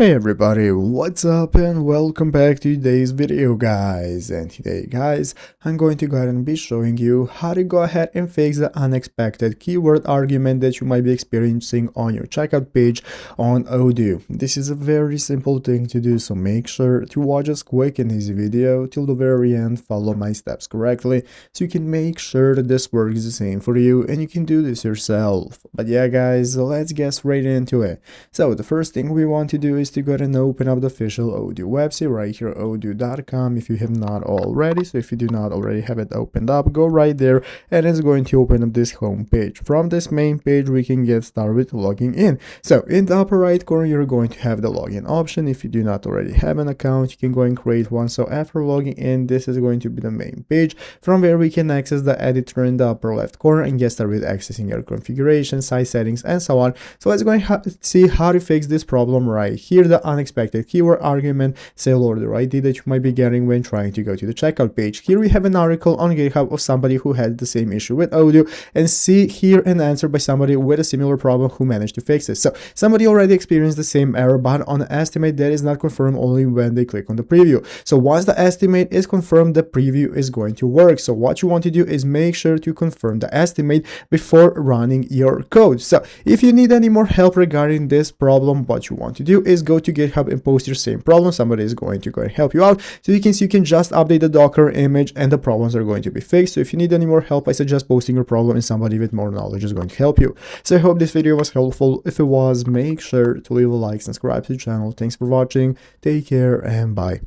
Hey everybody, what's up and welcome back to today's video guys. And today guys, I'm going to go ahead and be showing you how to go ahead and fix the unexpected keyword argument that you might be experiencing on your checkout page on Odoo. This is a very simple thing to do, so make sure to watch this quick and easy video till the very end, follow my steps correctly so you can make sure that this works the same for you and you can do this yourself. But yeah guys, let's get straight into it. So the first thing we want to do is to go ahead and open up the official Odoo website right here, odoo.com, if you have not already. So if you do not already have it opened up, go right there and it's going to open up this home page. From this main page, we can get started with logging in. So in the upper right corner, you're going to have the login option. If you do not already have an account, you can go and create one. So after logging in, this is going to be the main page from where we can access the editor in the upper left corner and get started with accessing your configuration, site settings, and so on. So let's go and see how to fix this problem right here, the unexpected keyword argument sale order ID that you might be getting when trying to go to the checkout page. Here we have an article on GitHub of somebody who had the same issue with Odoo, and see here an answer by somebody with a similar problem who managed to fix it. So somebody already experienced the same error, but on an estimate that is not confirmed only when they click on the preview. So once the estimate is confirmed, the preview is going to work. So what you want to do is make sure to confirm the estimate before running your code. So if you need any more help regarding this problem, what you want to do is go to GitHub and post your same problem. Somebody is going to go and help you out. So you can just update the Docker image and the problems are going to be fixed. So if you need any more help, I suggest posting your problem and somebody with more knowledge is going to help you. So I hope this video was helpful. If it was, make sure to leave a like, subscribe to the channel. Thanks for watching. Take care and bye.